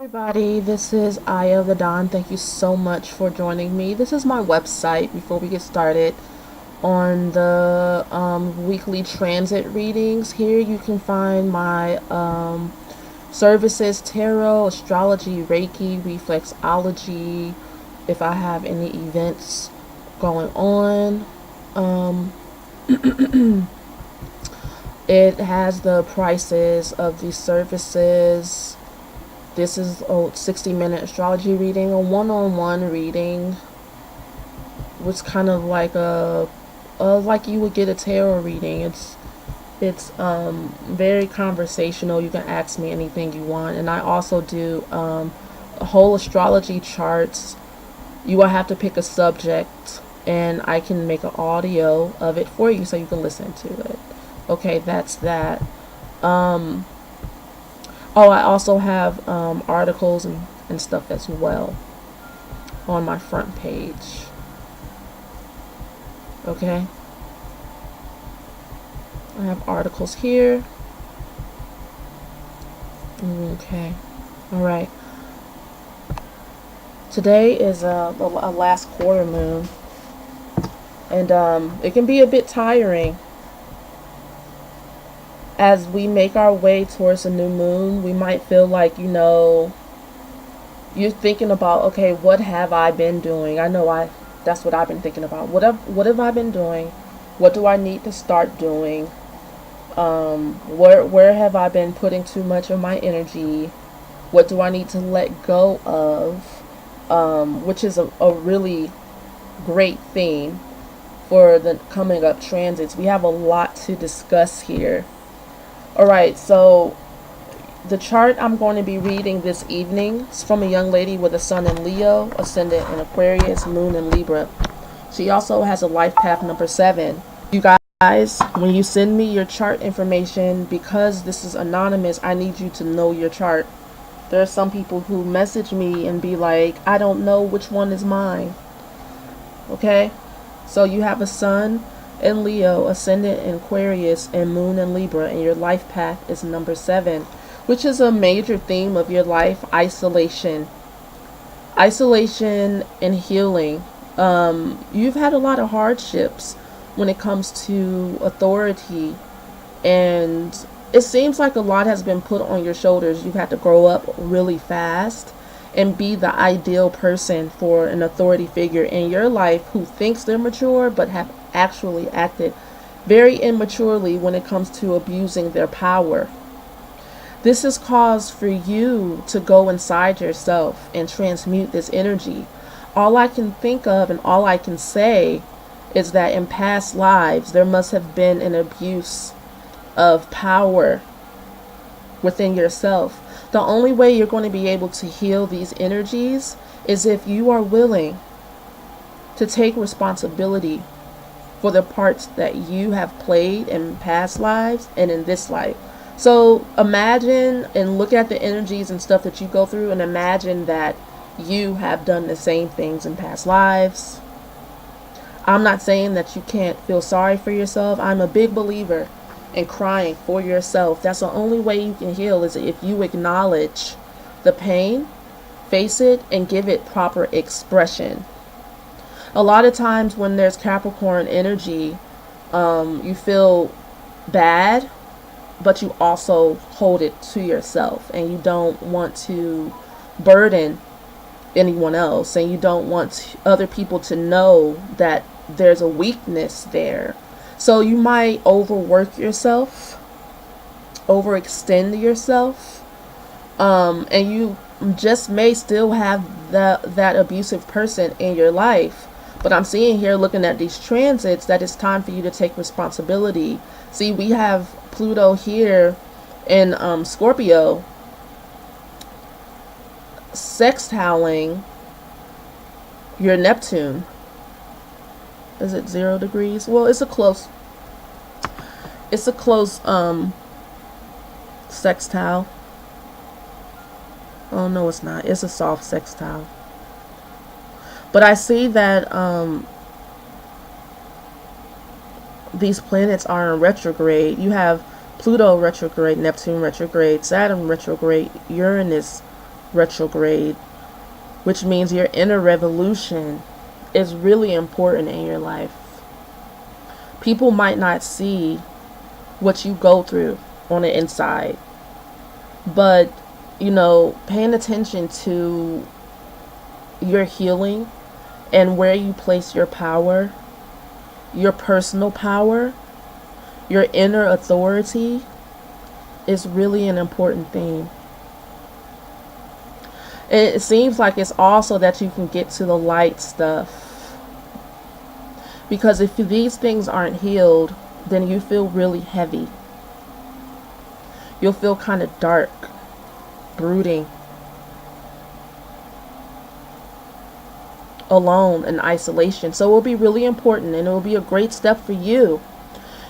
Everybody, this is Aya of the Dawn. Thank you so much for joining me. This is my website before we get started on the weekly transit readings. Here you can find my services, tarot, astrology, Reiki, reflexology, if I have any events going on. It has the prices of these services. This is a 60-minute astrology reading, a one-on-one reading, which kind of like like you would get a tarot reading. It's very conversational. You can ask me anything you want, and I also do a whole astrology charts. You will have to pick a subject, and I can make an audio of it for you so you can listen to it. Okay, that's that. Oh, I also have articles and stuff as well on my front page. Okay. I have articles here. Okay. Alright. Today is a last quarter moon. And it can be a bit tiring. As we make our way towards a new moon, we might feel like, you're thinking about, okay, what have I been doing? That's what I've been thinking about. What have I been doing? What do I need to start doing? Where have I been putting too much of my energy? What do I need to let go of? Which is a really great theme for the coming up transits. We have a lot to discuss here. Alright, so the chart I'm going to be reading this evening is from a young lady with a sun in Leo, ascendant in Aquarius, moon in Libra. She also has a life path number 7. You guys, when you send me your chart information, because this is anonymous, I need you to know your chart. There are some people who message me and be like, I don't know which one is mine. Okay? So you have a sun in Leo, ascendant in Aquarius, and moon in Libra, and your life path is number 7, which is a major theme of your life: isolation and healing. You've had a lot of hardships when it comes to authority, and it seems like a lot has been put on your shoulders. You've had to grow up really fast and be the ideal person for an authority figure in your life who thinks they're mature but have actually acted very immaturely when it comes to abusing their power. This is cause for you to go inside yourself and transmute this energy. All I can think of and all I can say is that in past lives there must have been an abuse of power within yourself. The only way you're going to be able to heal these energies is if you are willing to take responsibility for the parts that you have played in past lives and in this life. So imagine and look at the energies and stuff that you go through, and imagine that you have done the same things in past lives. I'm not saying that you can't feel sorry for yourself. I'm a big believer in crying for yourself. That's the only way you can heal, is if you acknowledge the pain, face it, and give it proper expression. A lot of times when there's Capricorn energy, you feel bad, but you also hold it to yourself, and you don't want to burden anyone else, and you don't want other people to know that there's a weakness there. So you might overwork yourself, overextend yourself, and you just may still have that abusive person in your life. But I'm seeing here, looking at these transits, that it's time for you to take responsibility. See, we have Pluto here in Scorpio, sextiling your Neptune. Is it 0 degrees? Well, it's a close sextile. Oh no, it's not. It's a soft sextile. But I see that these planets are in retrograde. You have Pluto retrograde, Neptune retrograde, Saturn retrograde, Uranus retrograde, which means your inner revolution is really important in your life. People might not see what you go through on the inside, but paying attention to your healing and where you place your power, your personal power, your inner authority is really an important thing. It seems like it's also that you can get to the light stuff, because if these things aren't healed, then you feel really heavy. You'll feel kind of dark, brooding, alone, in isolation. So it will be really important, and it will be a great step for you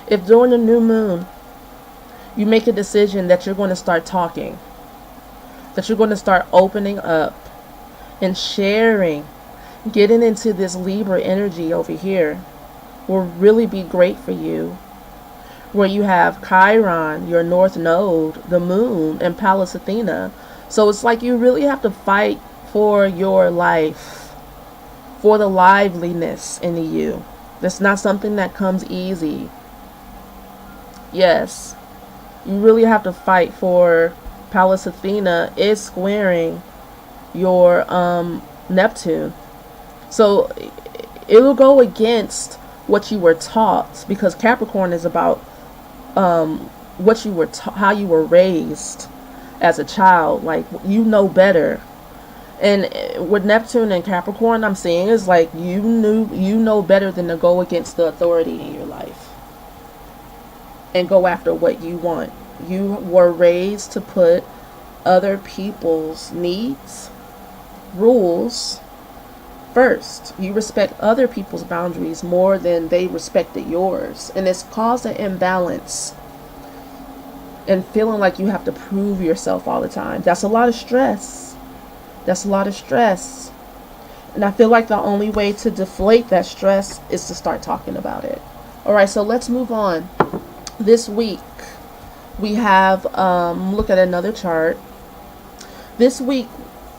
if during the new moon you make a decision that you're going to start talking, that you're going to start opening up and sharing. Getting into this Libra energy over here will really be great for you, where you have Chiron, your north node, the moon, and Pallas Athena. So it's like you really have to fight for your life, for the liveliness in you. That's not something that comes easy. Yes, you really have to fight for. Pallas Athena is squaring your Neptune. So it will go against what you were taught, because Capricorn is about what you were how you were raised as a child. Like, you know better. And with Neptune and Capricorn, I'm seeing is like you know better than to go against the authority in your life and go after what you want. You were raised to put other people's needs, rules first. You respect other people's boundaries more than they respected yours. And it's caused an imbalance and feeling like you have to prove yourself all the time. That's a lot of stress. That's a lot of stress. And I feel like the only way to deflate that stress is to start talking about it. All right, so let's move on. This week, we have, look at another chart. This week,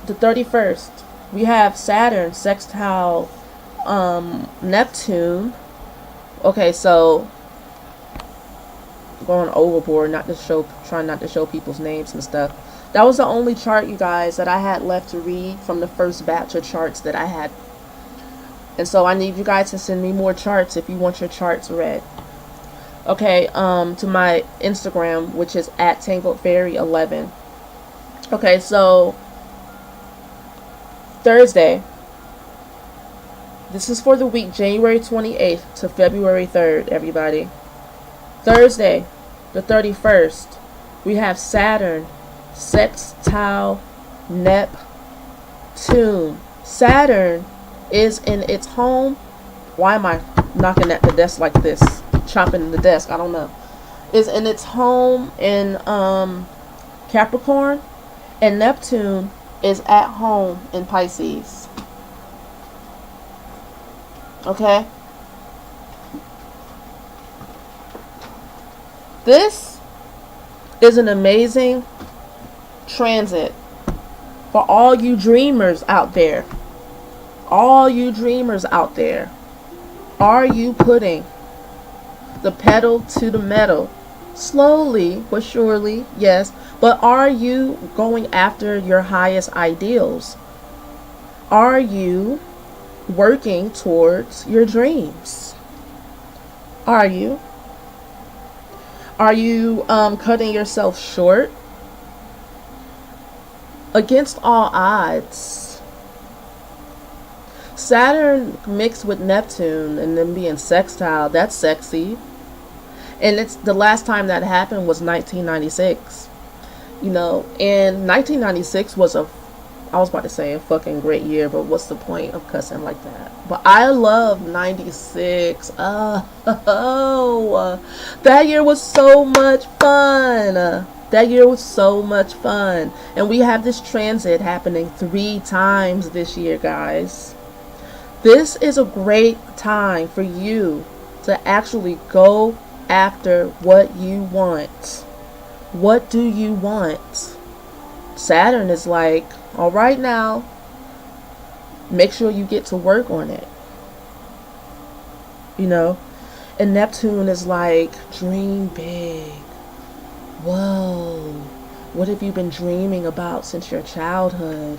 the 31st, we have Saturn sextile Neptune. Okay, so going overboard, trying not to show people's names and stuff. That was the only chart, you guys, that I had left to read from the first batch of charts that I had. And so I need you guys to send me more charts if you want your charts read. Okay, to my Instagram, which is @TangledFairy11. Okay, so Thursday. This is for the week January 28th to February 3rd, everybody. Thursday, the 31st, we have Saturn sextile Neptune. Saturn is in its home. Why am I knocking at the desk like this? Chopping the desk, I don't know. Is in its home in Capricorn, and Neptune is at home in Pisces. Okay? This is an amazing transit for all you dreamers out there. All you dreamers out there. Are you putting the pedal to the metal? Slowly but surely, yes. But are you going after your highest ideals? Are you working towards your dreams? Are you? Are you cutting yourself short? Against all odds, Saturn mixed with Neptune and then being sextile, that's sexy. And it's the last time that happened was 1996. You know, and 1996 was I was about to say a fucking great year, but what's the point of cussing like that? But I love 96. Oh, that year was so much fun. That year was so much fun. And we have this transit happening 3 times this year, guys. This is a great time for you to actually go after what you want. What do you want? Saturn is like, All right now, make sure you get to work on it. You know? And Neptune is like, dream big. Whoa. What have you been dreaming about since your childhood?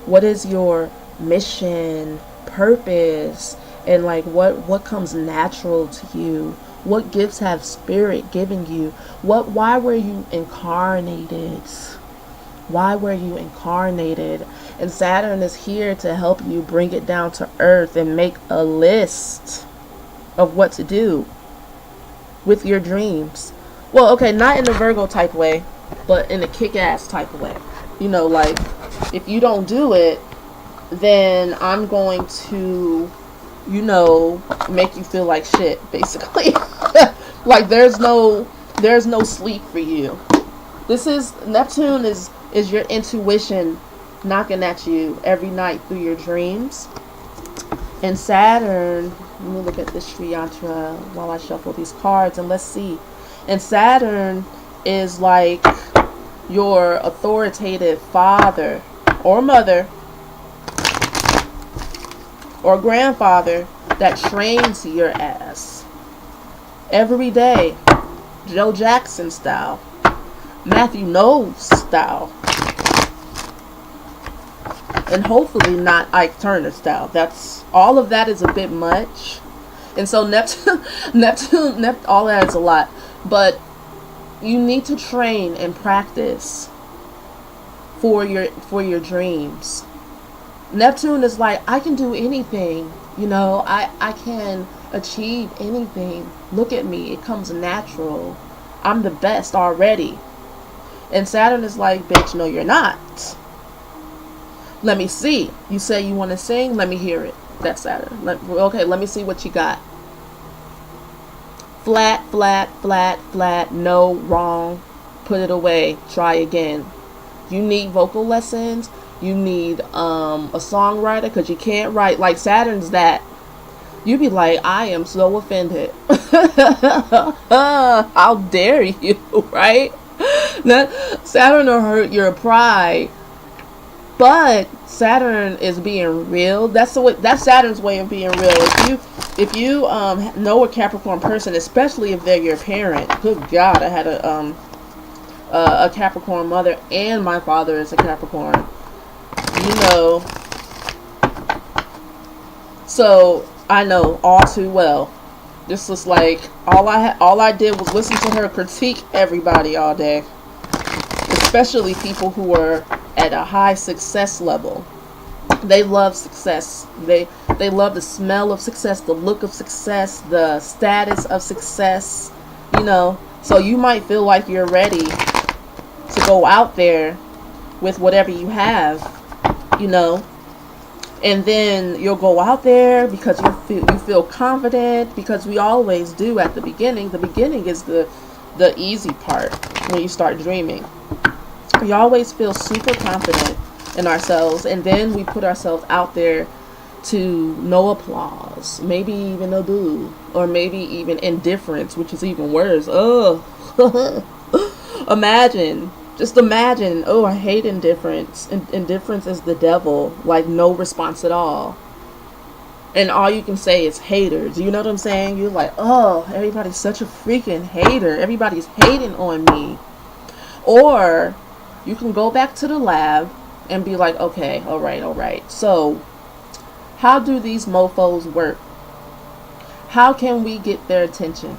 What is your mission, purpose, and like what comes natural to you? What gifts have spirit given you? Why were you incarnated? Why were you incarnated? And Saturn is here to help you bring it down to earth and make a list of what to do with your dreams. Well, okay, not in the Virgo type way, but in a kick-ass type of way. You know, like, if you don't do it, then I'm going to, you know, make you feel like shit, basically. Like, there's no sleep for you. This is, Neptune is your intuition knocking at you every night through your dreams. And Saturn, let me look at this Sri Yantra while I shuffle these cards and let's see. And Saturn is like your authoritative father or mother or grandfather that trains your ass every day. Joe Jackson style, Matthew Knowles style, and hopefully not Ike Turner style. That's all of that is a bit much. And so Neptune, all that is a lot. But you need to train and practice for your dreams. Neptune is like, I can do anything. You know, I can achieve anything. Look at me. It comes natural. I'm the best already. And Saturn is like, bitch, no, you're not. Let me see. You say you want to sing? Let me hear it. That's Saturn. Okay, let me see what you got. Flat, flat, flat, flat. No, wrong. Put it away. Try again. You need vocal lessons. You need a songwriter because you can't write. Like Saturn's that. You be like, I am so offended. How dare you, right? Saturn will hurt your pride. But Saturn is being real. That's Saturn's way of being real. If you know a Capricorn person, especially if they're your parent. Good God, I had a Capricorn mother, and my father is a Capricorn. You know, so I know all too well. This was like all I did was listen to her critique everybody all day, especially people who are at a high success level. They love success. They love the smell of success, the look of success, the status of success, you know. So you might feel like you're ready to go out there with whatever you have, you know. And then you'll go out there because you feel confident, because we always do at the beginning. The beginning is the easy part when you start dreaming. We always feel super confident in ourselves, and then we put ourselves out there to no applause, maybe even a boo, or maybe even indifference, which is even worse. Oh, just imagine. Oh, I hate indifference. Indifference is the devil. Like no response at all, and all you can say is haters. You know what I'm saying? You're like, oh, everybody's such a freaking hater. Everybody's hating on me. Or you can go back to the lab and be like, okay, all right. So, how do these mofos work? How can we get their attention?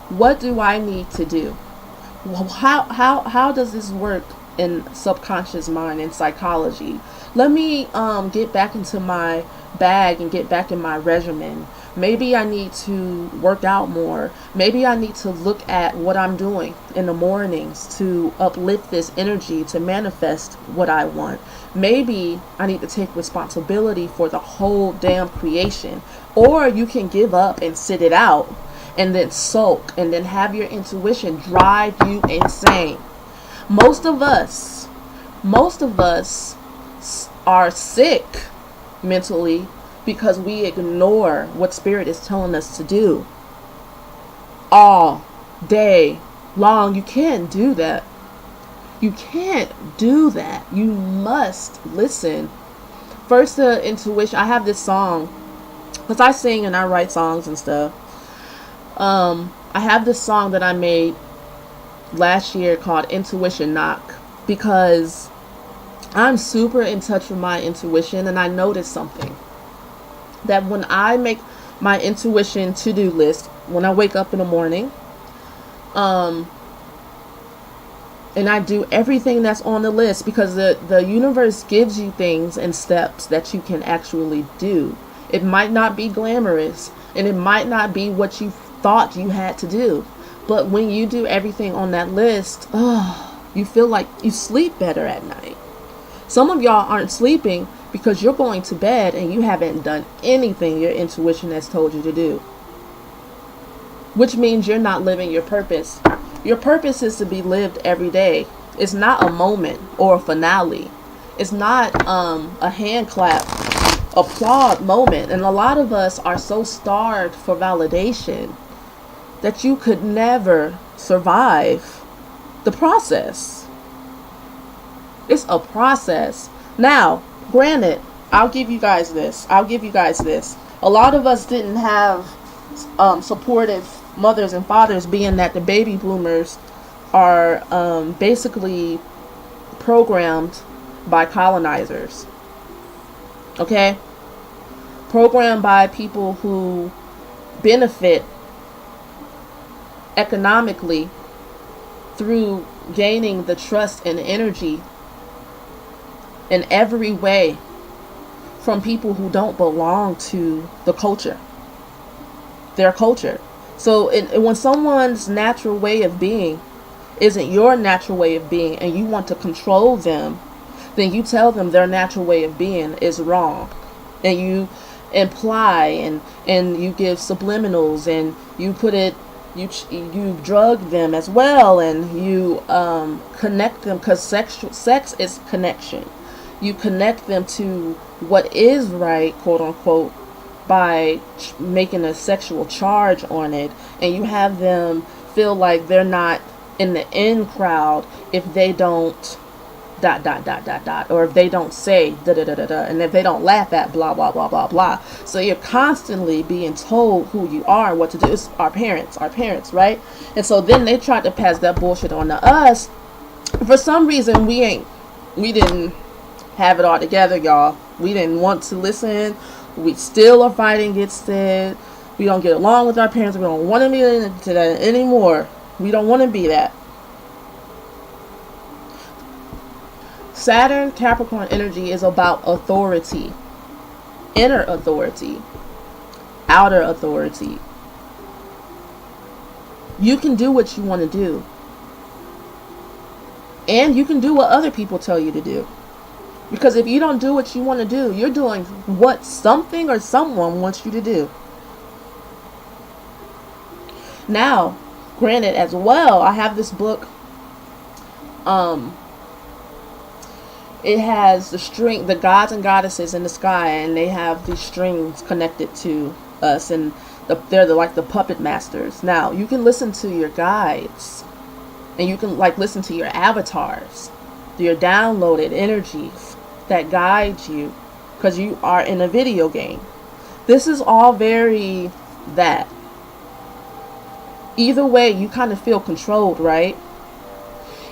What do I need to do? Well, how does this work in subconscious mind and psychology? Let me get back into my bag and get back in my regimen. Maybe I need to work out more. Maybe I need to look at what I'm doing in the mornings to uplift this energy to manifest what I want. Maybe I need to take responsibility for the whole damn creation. Or you can give up and sit it out and then sulk and then have your intuition drive you insane. Most of us are sick mentally because we ignore what spirit is telling us to do all day long. You can't do that. You can't do that. You must listen. First, the intuition. I have this song, because I sing and I write songs and stuff. I have this song that I made last year called Intuition Knock, because I'm super in touch with my intuition, and I noticed something. That when I make my intuition to-do list, when I wake up in the morning, and I do everything that's on the list, because the universe gives you things and steps that you can actually do. It might not be glamorous, and it might not be what you thought you had to do. But when you do everything on that list, you feel like you sleep better at night. Some of y'all aren't sleeping because you're going to bed and you haven't done anything your intuition has told you to do. Which means you're not living your purpose. Your purpose is to be lived every day. It's not a moment or a finale. It's not a hand clap, applaud moment. And a lot of us are so starved for validation that you could never survive the process. It's a process. Now, granted, I'll give you guys this. A lot of us didn't have supportive mothers and fathers, being that the baby boomers are basically programmed by colonizers. Okay? Programmed by people who benefit economically through gaining the trust and energy in every way from people who don't belong to the culture, their culture. So when someone's natural way of being isn't your natural way of being, and you want to control them, then you tell them their natural way of being is wrong, and you imply and you give subliminals, and you put it, you drug them as well, and you connect them, because sex is connection. You connect them to what is right, quote unquote, by making a sexual charge on it, and you have them feel like they're not in the in crowd if they don't ... or if they don't say ... and if they don't laugh at blah blah blah blah blah. So you're constantly being told who you are and what to do. It's our parents, right? And so then they tried to pass that bullshit on to us. For some reason, we didn't have it all together, y'all. We didn't want to listen. We still are fighting against it. We don't get along with our parents. We don't want to be into that anymore. We don't want to be that. Saturn, Capricorn energy is about authority. Inner authority. Outer authority. You can do what you want to do. And you can do what other people tell you to do. Because if you don't do what you want to do, you're doing what something or someone wants you to do. Now, granted as well, I have this book. It has the gods and goddesses in the sky, and they have these strings connected to us, and they're like the puppet masters. Now, you can listen to your guides, and you can listen to your avatars, your downloaded energies that guide you, because you are in a video game. This is all very that. Either way, you kind of feel controlled, right?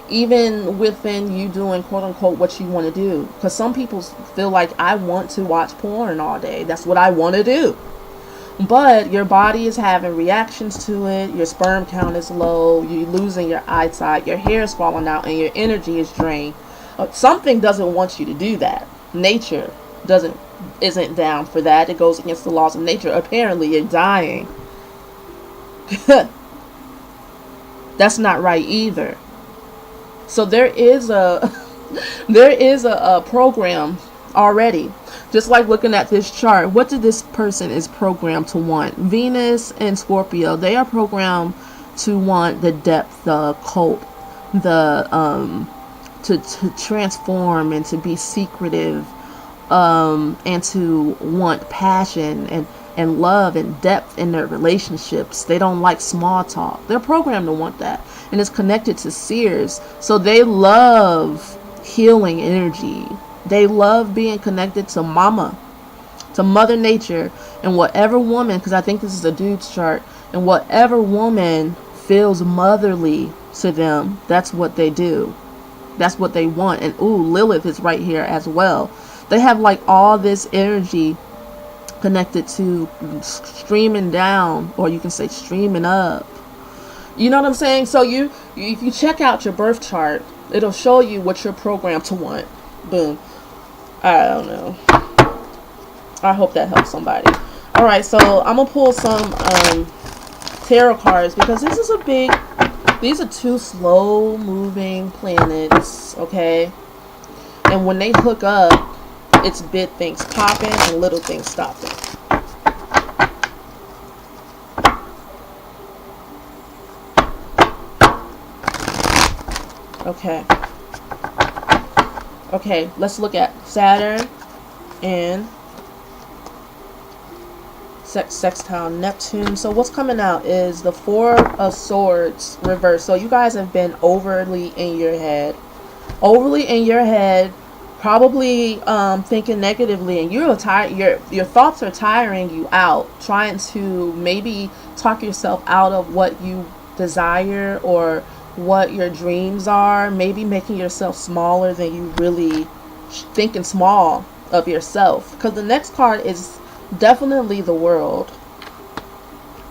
Even within you doing quote unquote what you want to do. Because some people feel like, I want to watch porn all day. That's what I want to do. But your body is having reactions to it. Your sperm count is low. You're losing your eyesight. Your hair is falling out, and your energy is drained. Something doesn't want you to do that. Nature isn't down for that. It goes against the laws of nature. Apparently, you're dying. That's not right either. So there is a program already. Just like looking at this chart, what did this person is programmed to want? Venus and Scorpio, they are programmed to want the depth, the occult, to transform and to be secretive, and to want passion and love and depth in their relationships. They don't like small talk. They're programmed to want that. And it's connected to seers. So they love healing energy. They love being connected to mama, to Mother Nature, and whatever woman, because I think this is a dude's chart, and whatever woman feels motherly to them, that's what they do. That's what they want. And ooh, Lilith is right here as well. They have like all this energy connected to streaming down, or you can say streaming up. You know what I'm saying? So if you check out your birth chart, it'll show you what you're programmed to want. Boom. I don't know. I hope that helps somebody. All right, so I'm gonna pull some tarot cards, because this is these are two slow moving planets, okay? And when they hook up, it's big things popping and little things stopping. Okay. Okay, let's look at Saturn and sextile Neptune. So what's coming out is the Four of Swords reversed. So you guys have been overly in your head, probably thinking negatively, and you're tired. Your thoughts are tiring you out, trying to maybe talk yourself out of what you desire or what your dreams are, maybe making yourself smaller than you really thinking small of yourself. Because the next card is definitely the World,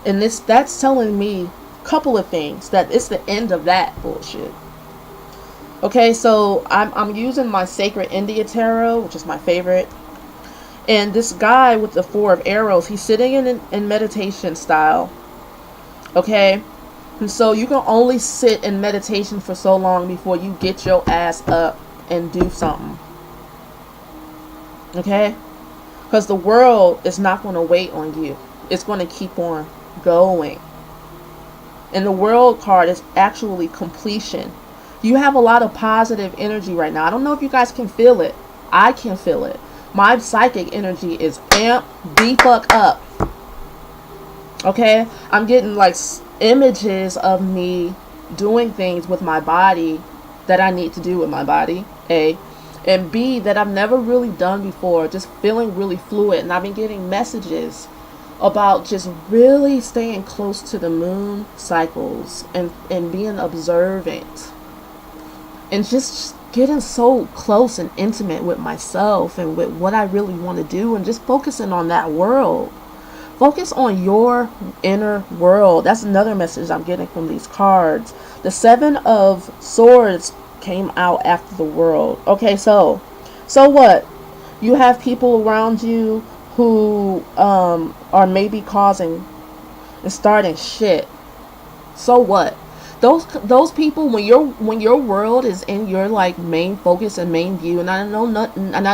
and that's telling me a couple of things, that it's the end of that bullshit. Okay, so I'm using my Sacred India Tarot, which is my favorite, and this guy with the Four of Arrows, he's sitting in meditation style. Okay, and so you can only sit in meditation for so long before you get your ass up and do something. Okay, because the world is not going to wait on you. It's going to keep on going. And the World card is actually completion. You have a lot of positive energy right now. I don't know if you guys can feel it. I can feel it. My psychic energy is amped the fuck up. Okay? I'm getting like images of me doing things with my body that I need to do with my body. A. And B, that I've never really done before, just feeling really fluid. And I've been getting messages about just really staying close to the moon cycles and being observant. And just getting so close and intimate with myself and with what I really want to do, and just focusing on that world. Focus on your inner world. That's another message I'm getting from these cards. The Seven of Swords came out after the World. Okay, so what? You have people around you who are maybe causing and starting shit. So what? Those people, when your world is in your like main focus and main view, and I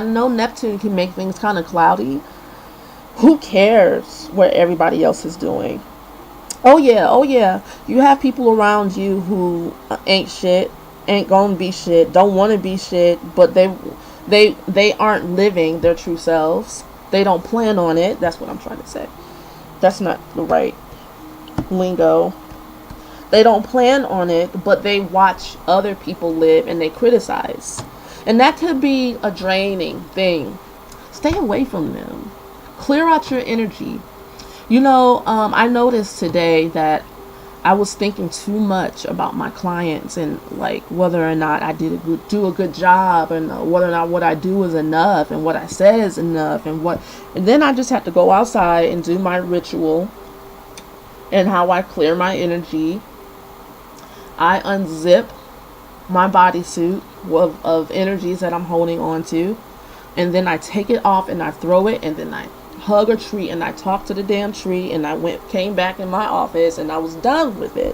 know Neptune can make things kind of cloudy. Who cares what everybody else is doing? Oh yeah. You have people around you who ain't shit, ain't gonna be shit, don't want to be shit, but they aren't living their true selves. They don't plan on it. That's what I'm trying to say. That's not the right lingo. They don't plan on it, but they watch other people live and they criticize. And that could be a draining thing. Stay away from them. Clear out your energy. You know, I noticed today that I was thinking too much about my clients and like whether or not I do a good job, and whether or not what I do is enough and what I said is enough, and then I just had to go outside and do my ritual and how I clear my energy. I unzip my bodysuit of energies that I'm holding on to, and then I take it off and I throw it, and then I hug a tree and I talked to the damn tree, and I came back in my office and I was done with it.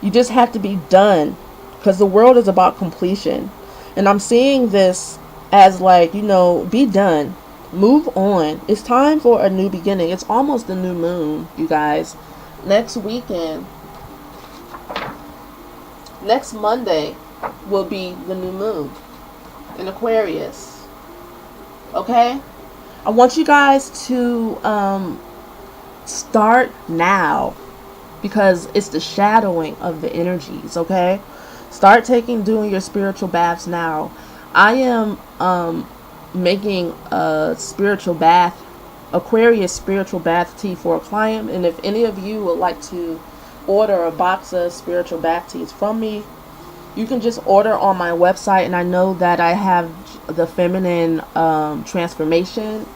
You just have to be done, because the world is about completion. And I'm seeing this as like, you know, be done, move on. It's time for a new beginning. It's almost the new moon, you guys. Next weekend, next Monday will be the new moon in Aquarius. Okay? I want you guys to Start now, because it's the shadowing of the energies, okay? Start doing your spiritual baths now. I am making a spiritual bath, Aquarius spiritual bath tea for a client, and if any of you would like to order a box of spiritual bath teas from me, you can just order on my website. And I know that I have the feminine transformation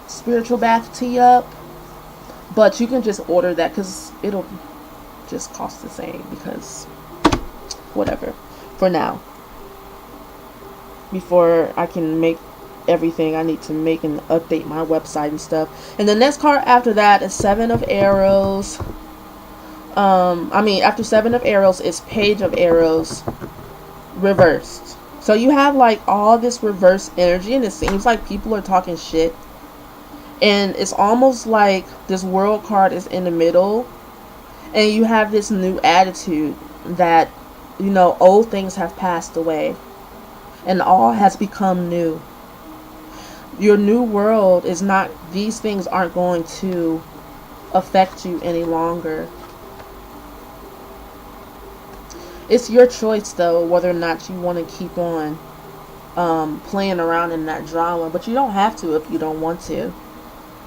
spiritual bath tea up, but you can just order that because it'll just cost the same, because whatever for now, before I can make everything I need to make and update my website and stuff. And the next card after that is Seven of Arrows. After Seven of Arrows is Page of Arrows reversed. So you have like all this reverse energy, and it seems like people are talking shit. And it's almost like this World card is in the middle, and you have this new attitude that, you know, old things have passed away and all has become new. Your new world is not, these things aren't going to affect you any longer. It's your choice though, whether or not you want to keep on playing around in that drama, but you don't have to if you don't want to.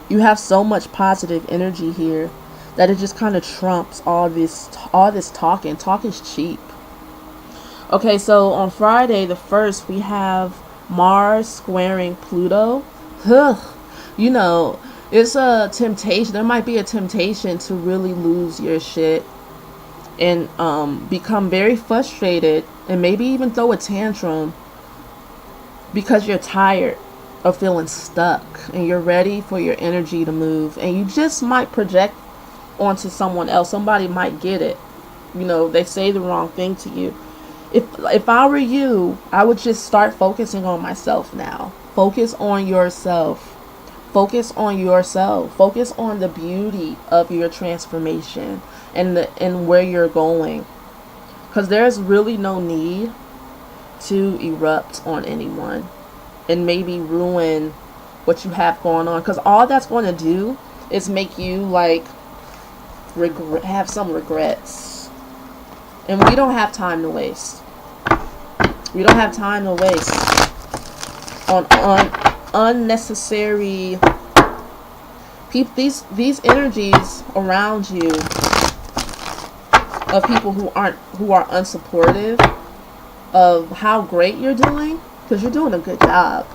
You have so much positive energy here that it just kind of trumps all this talking. Talk is cheap. Okay, so on Friday the 1st, we have Mars squaring Pluto. You know, it's a temptation. There might be a temptation to really lose your shit and become very frustrated and maybe even throw a tantrum because you're tired of feeling stuck and you're ready for your energy to move, and you just might project onto someone else. Somebody might get it. You know, they say the wrong thing to you. If I were you, I would just start focusing on myself now. Focus on yourself. Focus on yourself. Focus on the beauty of your transformation and where you're going. Because there's really no need to erupt on anyone and maybe ruin what you have going on. Because all that's going to do is make you like have some regrets. And we don't have time to waste. We don't have time to waste on unnecessary people. These energies around you of people who are unsupportive of how great you're doing, because you're doing a good job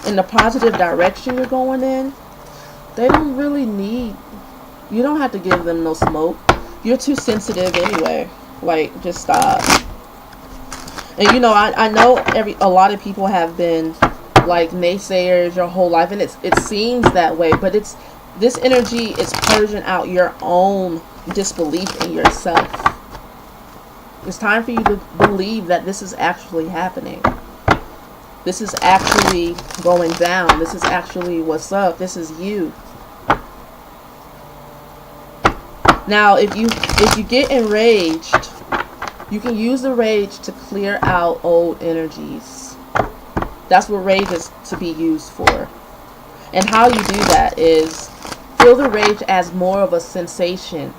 in the positive direction you're going in. They don't really need, you don't have to give them no smoke. You're too sensitive anyway. Like, just stop. And you know, I know a lot of people have been like naysayers your whole life, and it seems that way, but this energy is purging out your own disbelief in yourself. It's time for you to believe that this is actually happening. This is actually going down. This is actually what's up. This is you. Now, if you get enraged, you can use the rage to clear out old energies. That's what rage is to be used for. And how you do that is feel the rage as more of a sensation.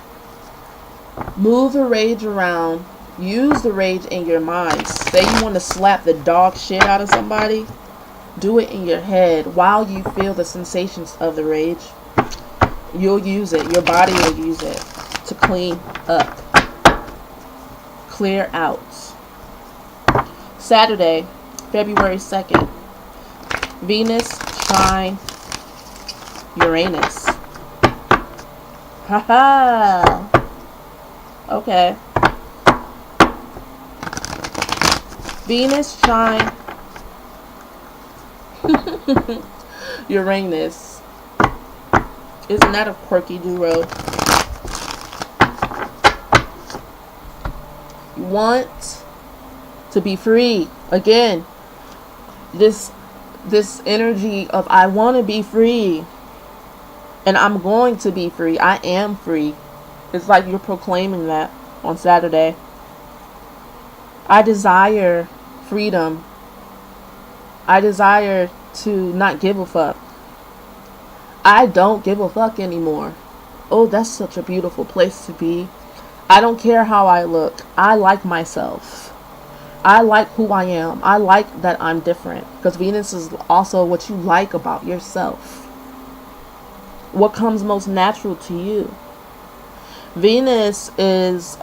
Move the rage around. Use the rage in your mind. Say you want to slap the dog shit out of somebody. Do it in your head while you feel the sensations of the rage. You'll use it. Your body will use it to clean up. Clear out. Saturday, February 2nd. Venus trine Uranus. Haha. Okay. Venus trine Uranus. Isn't that a quirky duo? You want to be free. Again, this energy of I want to be free. And I'm going to be free. I am free. It's like you're proclaiming that on Saturday. I desire freedom. I desire to not give a fuck. I don't give a fuck anymore. Oh, that's such a beautiful place to be. I don't care how I look. I like myself. I like who I am. I like that I'm different. Because Venus is also what you like about yourself. What comes most natural to you. Venus is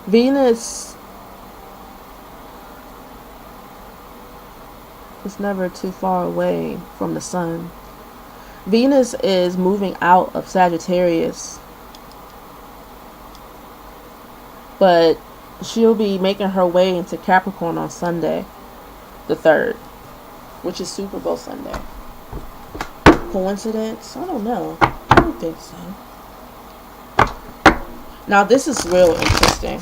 Venus is never too far away from the sun. Venus is moving out of Sagittarius, but she'll be making her way into Capricorn on Sunday, the 3rd, which is Super Bowl Sunday. Coincidence? I don't know. I don't think so. Now this is real interesting.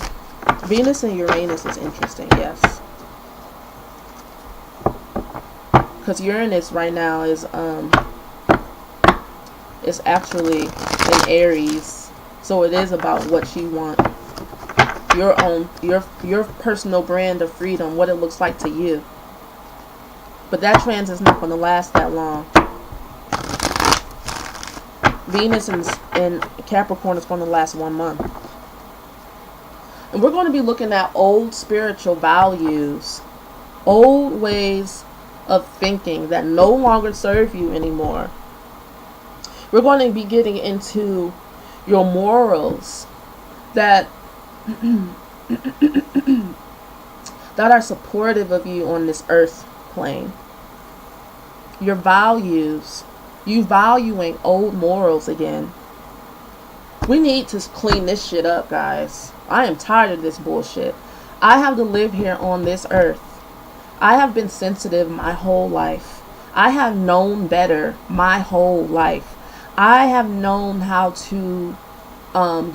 Venus and Uranus is interesting, yes. Because Uranus right now is actually in Aries. So it is about what you want. Your personal brand of freedom, what it looks like to you. But that transit is not going to last that long. Venus in Capricorn is going to last 1 month. And we're going to be looking at old spiritual values, old ways of thinking that no longer serve you anymore. We're going to be getting into your morals that that are supportive of you on this earth plane. Your values, you valuing old morals again. We need to clean this shit up, guys. I am tired of this bullshit. I have to live here on this earth. I have been sensitive my whole life. I have known better my whole life. I have known how to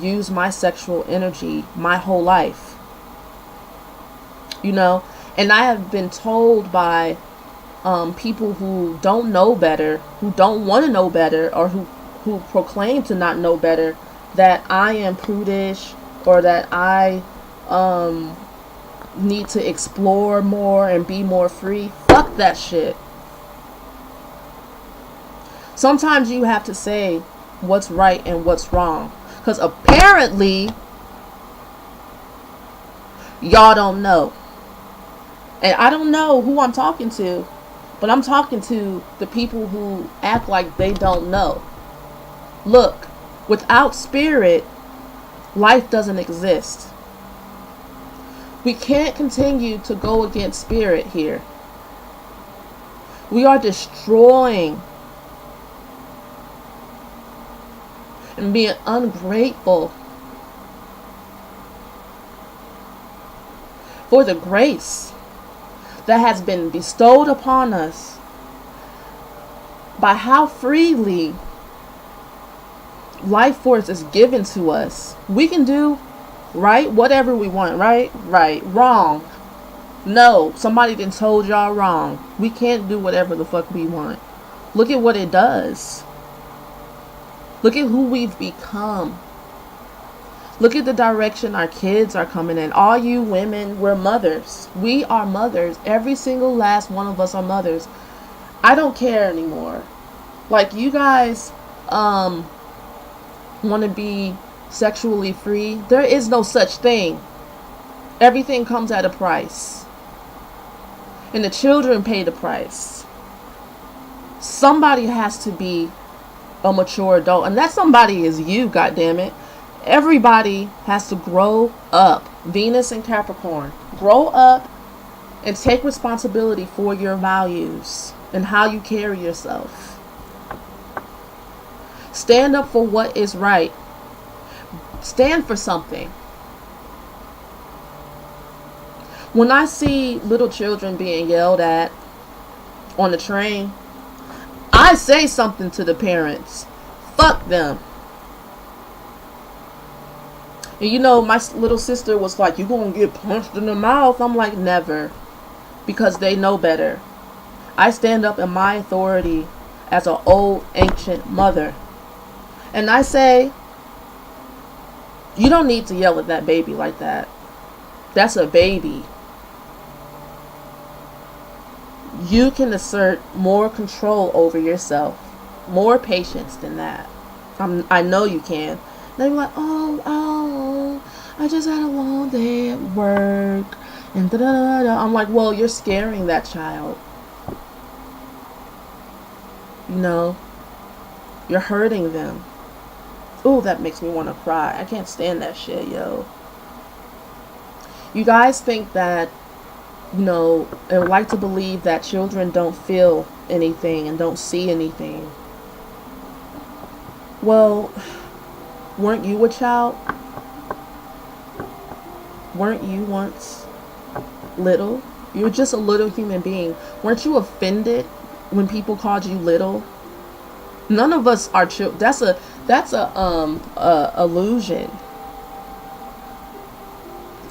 use my sexual energy my whole life. You know, and I have been told by people who don't know better, who don't want to know better, or who proclaim to not know better, that I am prudish, or that I need to explore more and be more free. Fuck that shit. Sometimes you have to say what's right and what's wrong. Because apparently, y'all don't know. And I don't know who I'm talking to, but I'm talking to the people who act like they don't know. Look, without spirit, life doesn't exist. We can't continue to go against spirit here. We are destroying and being ungrateful for the grace that has been bestowed upon us by how freely life force is given to us. We can do right whatever we want, right, wrong, no, somebody done told y'all wrong. We can't do whatever the fuck we want. Look at what it does. Look at who we've become. Look at the direction our kids are coming in. All you women, we're mothers. We are mothers. Every single last one of us are mothers. I don't care anymore. Like, you guys want to be sexually free. There is no such thing. Everything comes at a price. And the children pay the price. Somebody has to be a mature adult. And that somebody is you, goddammit. Everybody has to grow up. Venus and Capricorn. Grow up and take responsibility for your values and how you carry yourself. Stand up for what is right. Stand for something. When I see little children being yelled at on the train, I say something to the parents. Fuck them. And you know, my little sister was like, you gonna get punched in the mouth? I'm like, never. Because they know better. I stand up in my authority as an old, ancient mother. And I say, you don't need to yell at that baby like that. That's a baby. you can assert more control over yourself, more patience than that. I know you can. They're like, oh, I just had a long day at work, and da da da da. I'm like, well, you're scaring that child. You know, you're hurting them. Ooh, that makes me want to cry. I can't stand that shit, yo. You guys think that, you know, and would like to believe that children don't feel anything and don't see anything. Well, weren't you a child? Weren't you once little? You were just a little human being. Weren't you offended when people called you little? None of us are children. That's a illusion.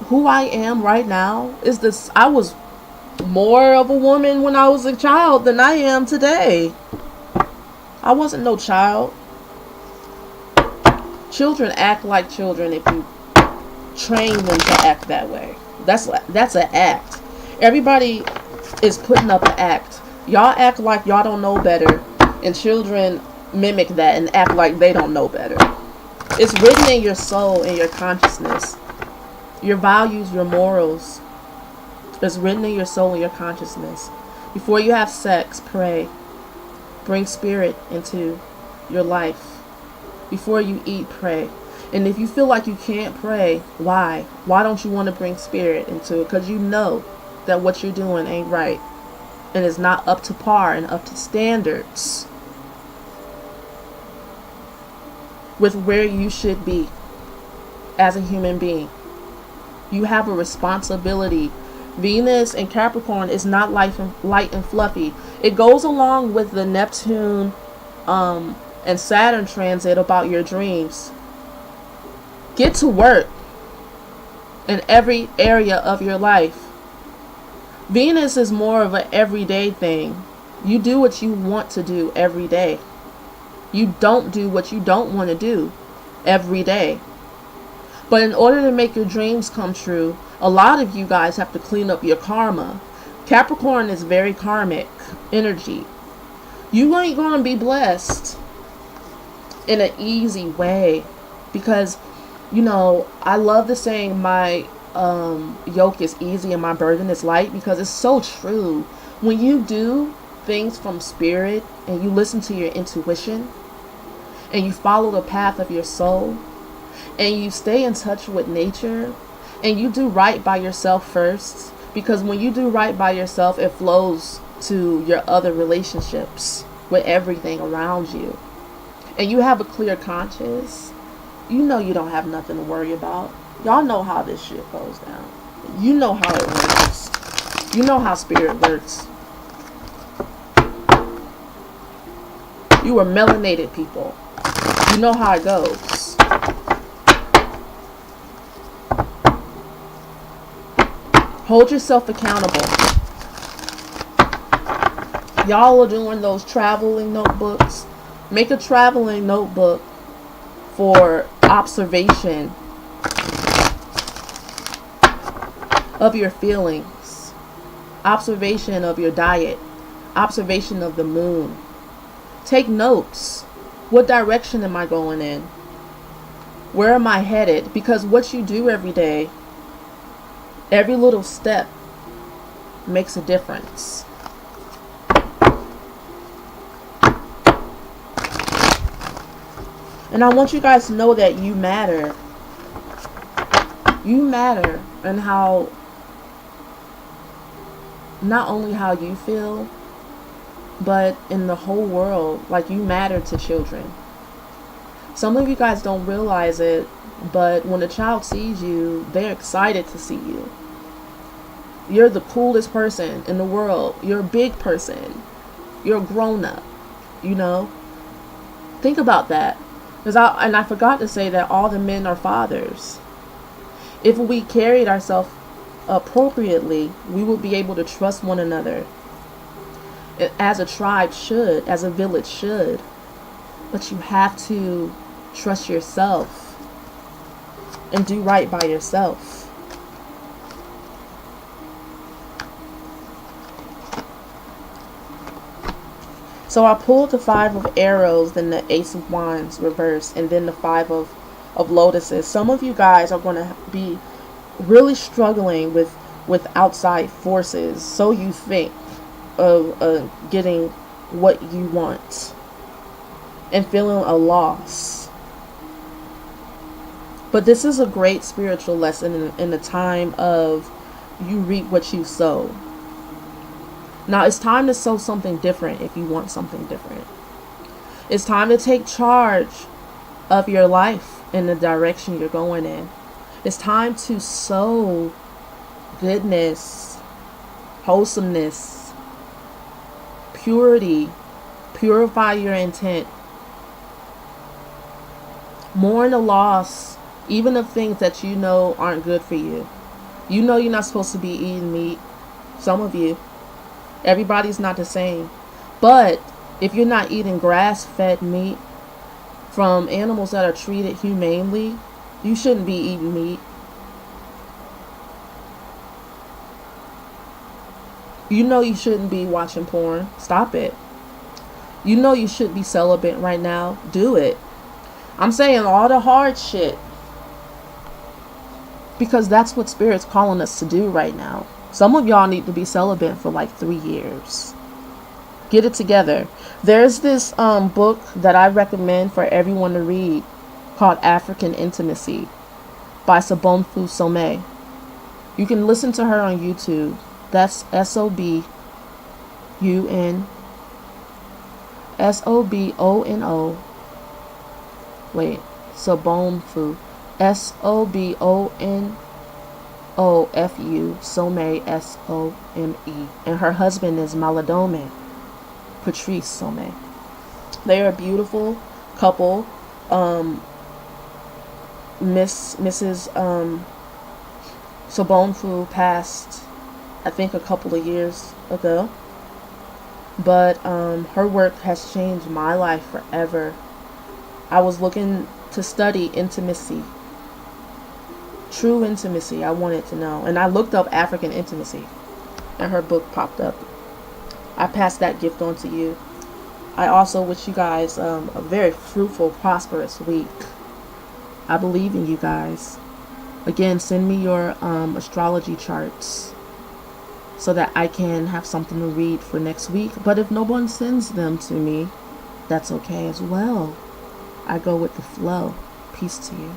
Who I am right now is this. I was more of a woman when I was a child than I am today. I wasn't no child. Children act like children if you train them to act that way. That's an act. Everybody is putting up an act. Y'all act like y'all don't know better, and children mimic that and act like they don't know better. It's written in your soul, in your consciousness. Your values, your morals. It's written in your soul and your consciousness. Before you have sex, pray. Bring spirit into your life. Before you eat, pray. And if you feel like you can't pray, why? Why don't you want to bring spirit into it? Because you know that what you're doing ain't right. And it's not up to par and up to standards with where you should be as a human being. You have a responsibility. Venus and Capricorn is not light and fluffy. It goes along with the Neptune and Saturn transit about your dreams. Get to work in every area of your life. Venus is more of an everyday thing. You do what you want to do every day. You don't do what you don't want to do every day. But in order to make your dreams come true, a lot of you guys have to clean up your karma. Capricorn is very karmic energy. You ain't going to be blessed in an easy way. Because, you know, I love the saying, my yoke is easy and my burden is light, because it's so true. When you do things from spirit and you listen to your intuition and you follow the path of your soul, and you stay in touch with nature, and you do right by yourself first, because when you do right by yourself, it flows to your other relationships with everything around you, and you have a clear conscience, you know you don't have nothing to worry about. Y'all know how this shit goes down. You know how it works. You know how spirit works. You are melanated people. You know how it goes. Hold yourself accountable. Y'all are doing those traveling notebooks. Make a traveling notebook for observation of your feelings, observation of your diet, observation of the moon. Take notes. What direction am I going in? Where am I headed? Because what you do every day, every little step makes a difference. And I want you guys to know that you matter. You matter, and how, not only how you feel, but in the whole world. Like, you matter to children. Some of you guys don't realize it, but when a child sees you, they're excited to see you. You're the coolest person in the world. You're a big person. You're a grown-up, you know? Think about that. And I forgot to say that all the men are fathers. If we carried ourselves appropriately, we would be able to trust one another. As a tribe should, as a village should. But you have to trust yourself and do right by yourself. So I pulled the 5 of arrows, then the Ace of Wands reversed, and then the 5 of lotuses. Some of you guys are going to be really struggling with outside forces, so you think, of getting what you want and feeling a loss. But this is a great spiritual lesson in the time of you reap what you sow. Now it's time to sow something different if you want something different. It's time to take charge of your life in the direction you're going in. It's time to sow goodness, wholesomeness, purity. Purify your intent. Mourn the loss, even of things that you know aren't good for you. You know you're not supposed to be eating meat. Some of you. Everybody's not the same. But if you're not eating grass-fed meat from animals that are treated humanely, you shouldn't be eating meat. You know you shouldn't be watching porn. Stop it. You know you should be celibate right now. Do it. I'm saying all the hard shit, because that's what Spirit's calling us to do right now. Some of y'all need to be celibate for like 3 years. Get it together. There's this book that I recommend for everyone to read called African Intimacy by Sobonfu Some. You can listen to her on YouTube. That's Sobono. Wait, Sobonfu. Sobonofu Some. And her husband is Maladome, Patrice Some. They are a beautiful couple. Mrs. Sobonfu passed, I think, a couple of years ago. But her work has changed my life forever. I was looking to study intimacy. True intimacy, I wanted to know. And I looked up African intimacy, and her book popped up. I pass that gift on to you. I also wish you guys a very fruitful, prosperous week. I believe in you guys. Again, send me your astrology charts so that I can have something to read for next week. But if no one sends them to me, that's okay as well. I go with the flow. Peace to you.